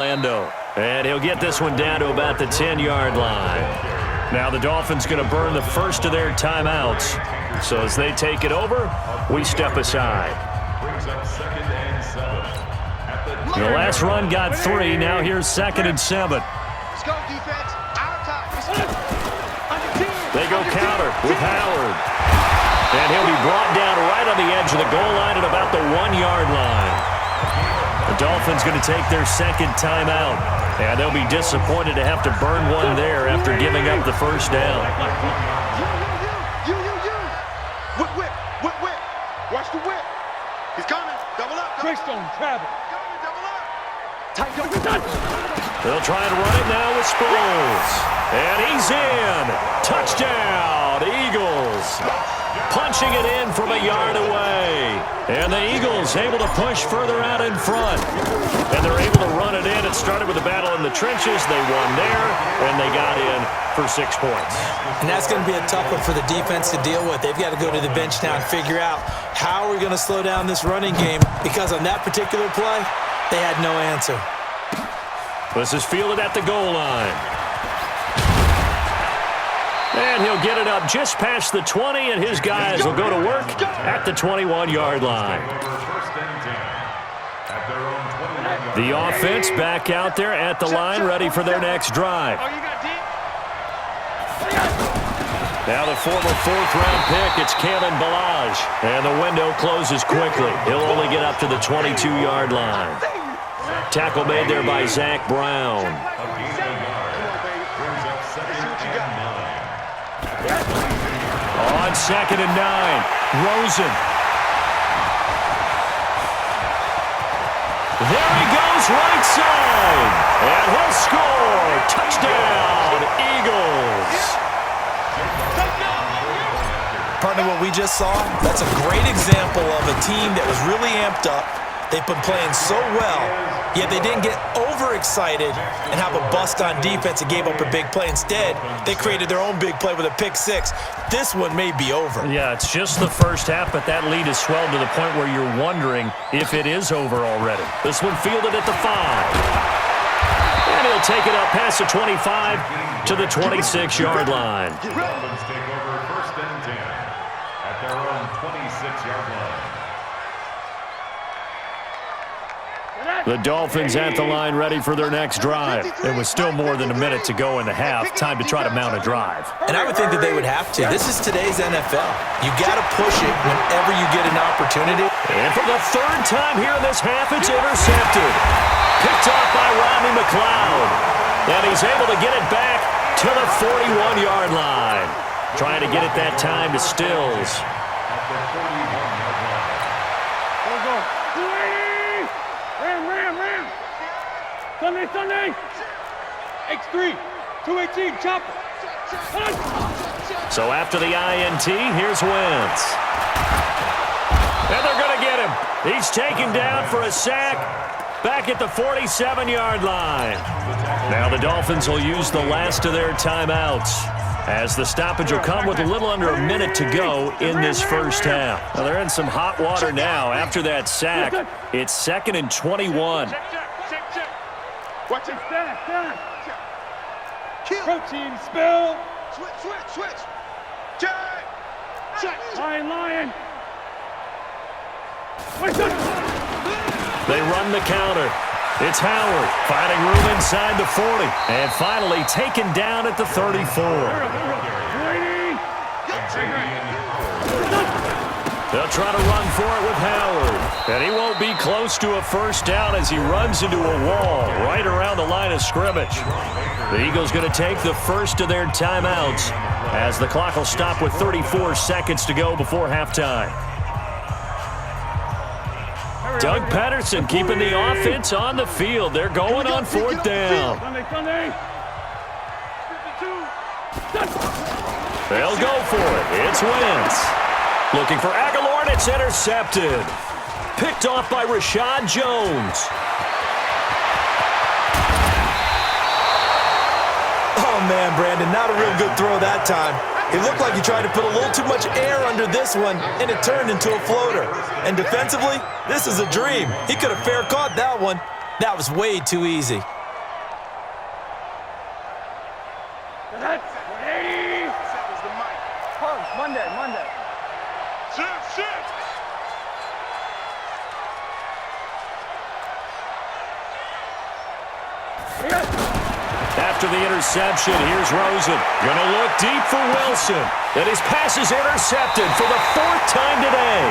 Orlando. And he'll get this one down to about the 10-yard line. Now the Dolphins going to burn the first of their timeouts. So as they take it over, we step aside. The last run got 3. Now here's 2nd and 7. Let's go, defense. Our time. They go counter with Howard. And he'll be brought down right on the edge of the goal line at about the 1-yard line. The Dolphins going to take their 2nd timeout. And they'll be disappointed to have to burn one there after giving up the first down. You. Whip. Watch the whip. He's coming. Double up. Greystone, travel. Coming, double up. Tight, double. They'll try and run it now with Sproles. And he's in. Touchdown, Eagles. Punching it in from a yard away. And the Eagles able to push further out in front. And they're able to run it in. It started with a battle in the trenches. They won there, and they got in for 6 points. And that's going to be a tough one for the defense to deal with. They've got to go to the bench now and figure out how we're going to slow down this running game, because on that particular play, they had no answer. This is fielded at the goal line. And he'll get it up just past the 20, and his guys will go to work at the 21-yard line. The offense back out there at the line, ready for their next drive. Now the former 4th-round pick, it's Kalen Ballage. And the window closes quickly. He'll only get up to the 22-yard line. Tackle made there by Zach Brown. On 2nd and 9, Rosen. There he goes, right side. And he'll score. Touchdown, Eagles. Partner, what we just saw, that's a great example of a team that was really amped up. They've been playing so well, yet they didn't get overexcited and have a bust on defense and gave up a big play. Instead, they created their own big play with a pick 6. This one may be over. Yeah, it's just the first half, but that lead has swelled to the point where you're wondering if it is over already. This one fielded at the 5. And he'll take it up past the 25 to the 26-yard line. Dolphins take over 1st and 10 at their own 26-yard line. The Dolphins at the line ready for their next drive. It was still more than a minute to go in the half. Time to try to mount a drive. And I would think that they would have to. This is today's NFL. You got to push it whenever you get an opportunity. And for the 3rd time here in this half, it's intercepted. Picked off by Rodney McLeod. And he's able to get it back to the 41-yard line. Trying to get it that time to Stills. Sunday. X3, 218, chopper. So after the INT, here's Wentz. And they're going to get him. He's taken down for a sack back at the 47-yard line. Now the Dolphins will use the last of their timeouts, as the stoppage will come with a little under a minute to go in this first half. Now they're in some hot water now after that sack. It's 2nd and 21. Watch it. Stand. Protein spill. Switch. Check. Lion. They run the counter. It's Howard finding room inside the 40. And finally taken down at the 34. They'll try to run for it with Howard. And he won't be close to a first down as he runs into a wall right around the line of scrimmage. The Eagles going to take the first of their timeouts as the clock will stop with 34 seconds to go before halftime. Doug Patterson keeping the offense on the field. They're going on 4th down. Sunday. They'll go for it. It's Wentz. Looking for Aguilar, and it's intercepted. Picked off by Rashad Jones. Oh, man, Brandon, not a real good throw that time. It looked like he tried to put a little too much air under this one, and it turned into a floater. And defensively, this is a dream. He could have fair caught that one. That was way too easy. That's 180. Monday. Shift. After the interception, here's Rosen. Gonna look deep for Wilson. And his pass is intercepted for the 4th time today.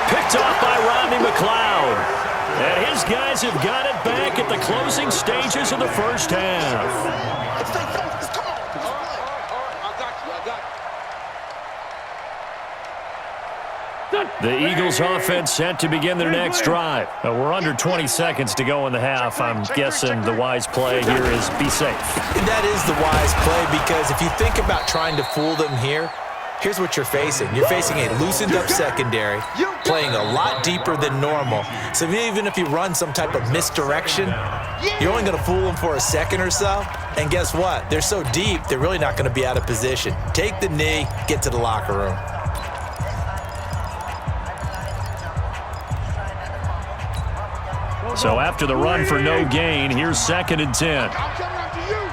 Picked off by Rodney McLeod. And his guys have got it back at the closing stages of the first half. The Eagles offense set to begin their next drive. We're under 20 seconds to go in the half. I'm guessing the wise play here is be safe. That is the wise play, because if you think about trying to fool them here, here's what you're facing. You're facing a loosened up secondary, playing a lot deeper than normal. So even if you run some type of misdirection, you're only going to fool them for a second or so. And guess what? They're so deep, they're really not going to be out of position. Take the knee, get to the locker room. So after the run for no gain, here's 2nd and 10. I'm coming after you.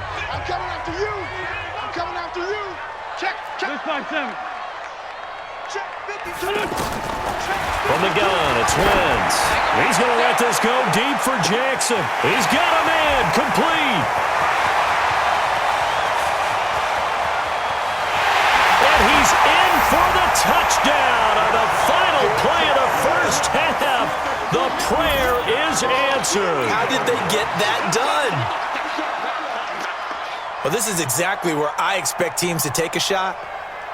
Check. This 5-7. Check. 52. From the gun, it's Wentz. He's going to let this go deep for Jackson. He's got a man, complete. And he's in for the touchdown on the final play of the first half. The prayer is answered. How did they get that done? Well, this is exactly where I expect teams to take a shot.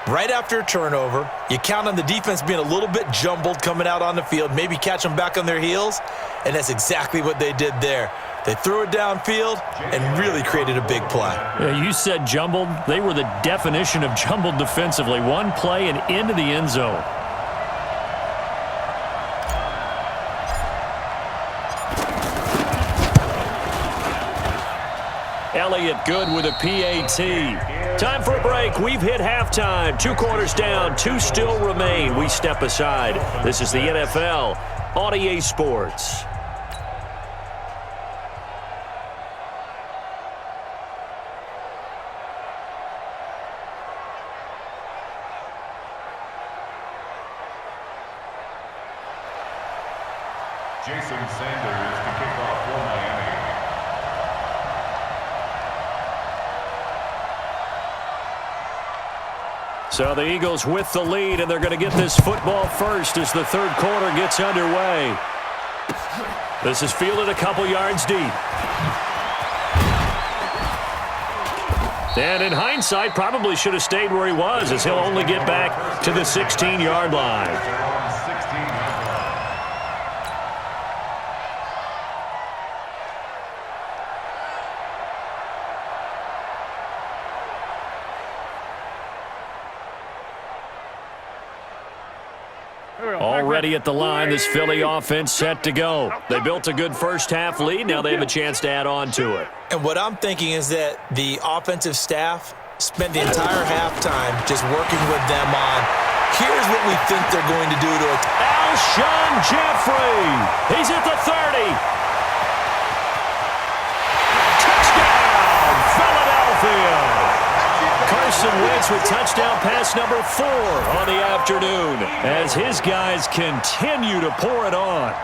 Right after a turnover, you count on the defense being a little bit jumbled coming out on the field, maybe catch them back on their heels, and that's exactly what they did there. They threw it downfield and really created a big play. Yeah, you said jumbled. They were the definition of jumbled defensively. One play and into the end zone. Elliott good with a PAT. Time for a break. We've hit halftime. 2 quarters down. 2 still remain. We step aside. This is the NFL on EA Sports. Jason Sanders to kick off for Miami. So the Eagles with the lead, and they're going to get this football first as the 3rd quarter gets underway. This is fielded a couple yards deep. And in hindsight, probably should have stayed where he was, as he'll only get back to the 16-yard line. Already at the line, this Philly offense set to go. They built a good first half lead. Now they have a chance to add on to it. And what I'm thinking is that the offensive staff spent the entire halftime just working with them on, here's what we think they're going to do to it. Alshon Jeffrey. He's at the 30. Touchdown, Philadelphia. Carson Wentz with touchdown pass number 4 on the afternoon as his guys continue to pour it on.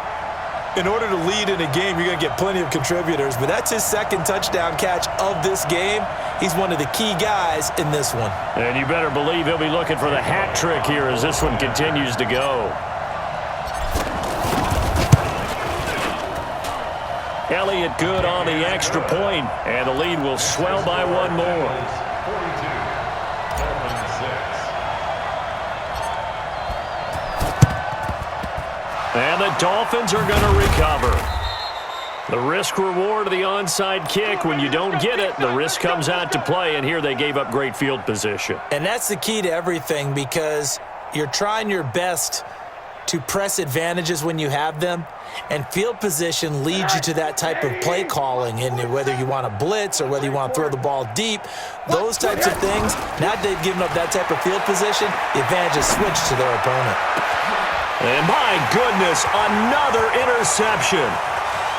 In order to lead in a game, you're going to get plenty of contributors, but that's his 2nd touchdown catch of this game. He's one of the key guys in this one. And you better believe he'll be looking for the hat trick here as this one continues to go. Elliott good on the extra point, and the lead will swell by 1 more. And the Dolphins are going to recover. The risk-reward of the onside kick, when you don't get it, the risk comes out to play, and here they gave up great field position. And that's the key to everything, because you're trying your best to press advantages when you have them, and field position leads you to that type of play calling, and whether you want to blitz or whether you want to throw the ball deep, those types of things, now that they've given up that type of field position, the advantage is switched to their opponent. And my goodness, another interception.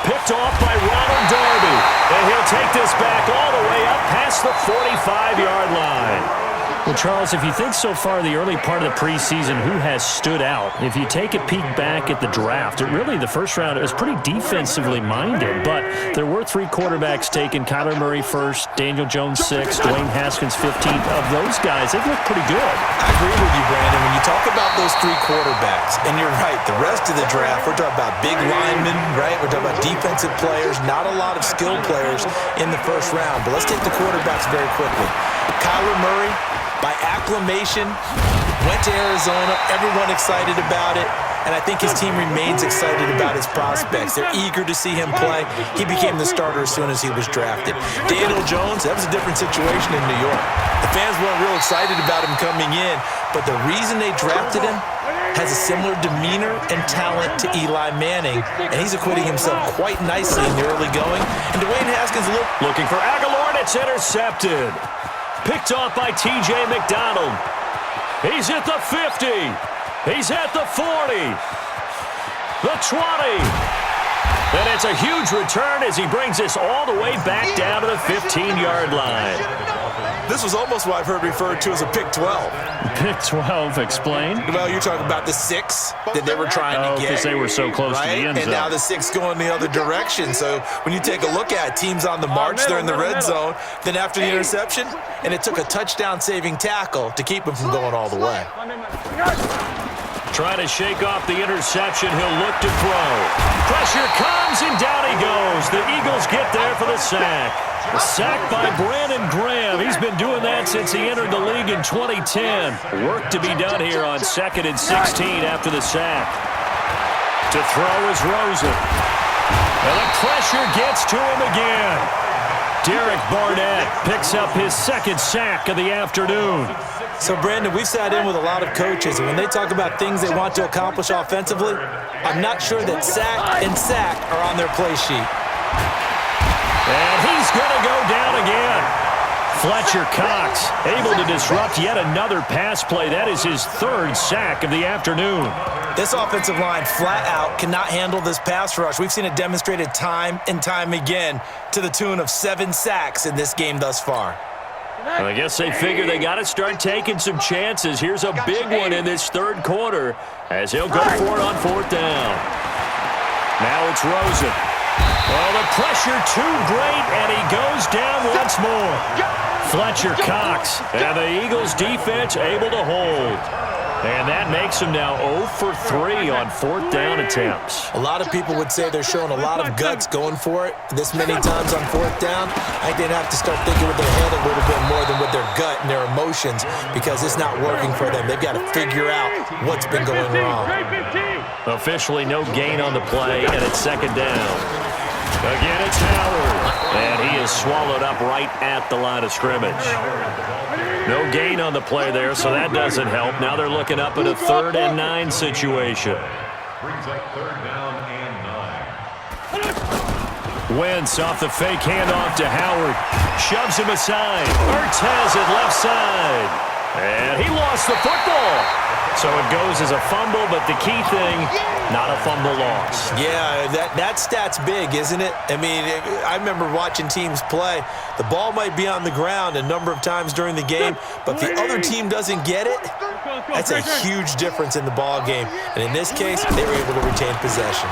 Picked off by Ronald Darby. And he'll take this back all the way up past the 45-yard line. Well, Charles, if you think so far the early part of the preseason, who has stood out? If you take a peek back at the draft, the first round, it was pretty defensively minded, but there were 3 quarterbacks taken. Kyler Murray first, Daniel Jones 6th, Dwayne Haskins 15th. Of those guys, they've looked pretty good. I agree with you, Brandon. When you talk about those 3 quarterbacks, and you're right, the rest of the draft, we're talking about big linemen, right? We're talking about defensive players, not a lot of skilled players in the first round. But let's take the quarterbacks very quickly. Kyler Murray, by acclamation, went to Arizona. Everyone excited about it. And I think his team remains excited about his prospects. They're eager to see him play. He became the starter as soon as he was drafted. Daniel Jones, that was a different situation in New York. The fans weren't real excited about him coming in, but the reason they drafted him has a similar demeanor and talent to Eli Manning, and he's acquitting himself quite nicely in the early going. And Dwayne Haskins looking for Aguilar, and it's intercepted. Picked off by T.J. McDonald. He's at the 50. He's at the 40. The 20. And it's a huge return as he brings this all the way back down to the 15-yard line. This was almost what I've heard referred to as a pick 12. Pick 12, explain. Well, you're talking about the 6 that they were trying to get. Because they were so close to the end zone. And now the 6 going the other direction. So when you take a look at it, teams on the march, they're in the red zone. Then after the interception, and it took a touchdown-saving tackle to keep him from going all the way. Trying to shake off the interception. He'll look to throw. Pressure comes, and down he goes. The Eagles get there for the sack. A sack by Brandon Graham. He's been doing that since he entered the league in 2010. Work to be done here on 2nd and 16 after the sack. To throw is Rosen. And the pressure gets to him again. Derek Barnett picks up his 2nd sack of the afternoon. So, Brandon, we've sat in with a lot of coaches, and when they talk about things they want to accomplish offensively, I'm not sure that sack and sack are on their play sheet. And he's going to go down again. Fletcher Cox able to disrupt yet another pass play. That is his 3rd sack of the afternoon. This offensive line flat out cannot handle this pass rush. We've seen it demonstrated time and time again to the tune of 7 sacks in this game thus far. Well, I guess they figure they got to start taking some chances. Here's a big one in this 3rd quarter as he'll go for it on 4th down. Now it's Rosen. Well, the pressure too great, and he goes down once more. Fletcher Cox, and the Eagles' defense able to hold. And that makes him now 0 for 3 on 4th down attempts. A lot of people would say they're showing a lot of guts going for it this many times on 4th down. I think they'd have to start thinking with their head a little bit more than with their gut and their emotions because it's not working for them. They've got to figure out what's been going wrong. Officially no gain on the play, and it's 2nd down. Again, it's Howard, and he is swallowed up right at the line of scrimmage. No gain on the play there, so that doesn't help. Now they're looking up at a 3rd and 9 situation. Brings up 3rd down and 9. Wentz off the fake handoff to Howard. Shoves him aside. Ertz at left side. And he lost the football. So it goes as a fumble, but the key thing, not a fumble loss. Yeah, that stat's big, isn't it? I mean, I remember watching teams play. The ball might be on the ground a number of times during the game, but if the other team doesn't get it, that's a huge difference in the ball game. And in this case, they were able to retain possession.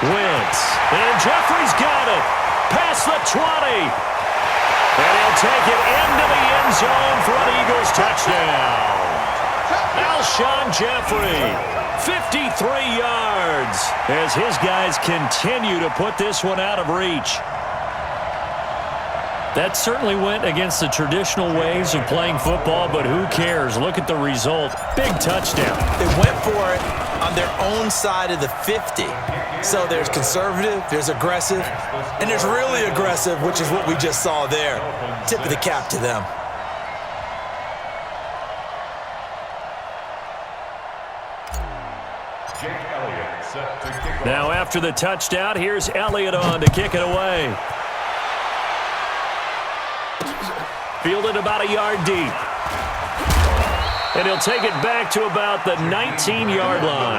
Wentz, and Jeffrey's got it. Past the 20. And he'll take it into the end zone for an Eagles touchdown. Alshon Jeffrey, 53 yards, as his guys continue to put this one out of reach. That certainly went against the traditional ways of playing football, but who cares? Look at the result. Big touchdown. They went for it on their own side of the 50. So there's conservative, there's aggressive, and there's really aggressive, which is what we just saw there. Tip of the cap to them. Now after the touchdown, here's Elliott on to kick it away. Fielded about a yard deep. And he'll take it back to about the 19-yard line.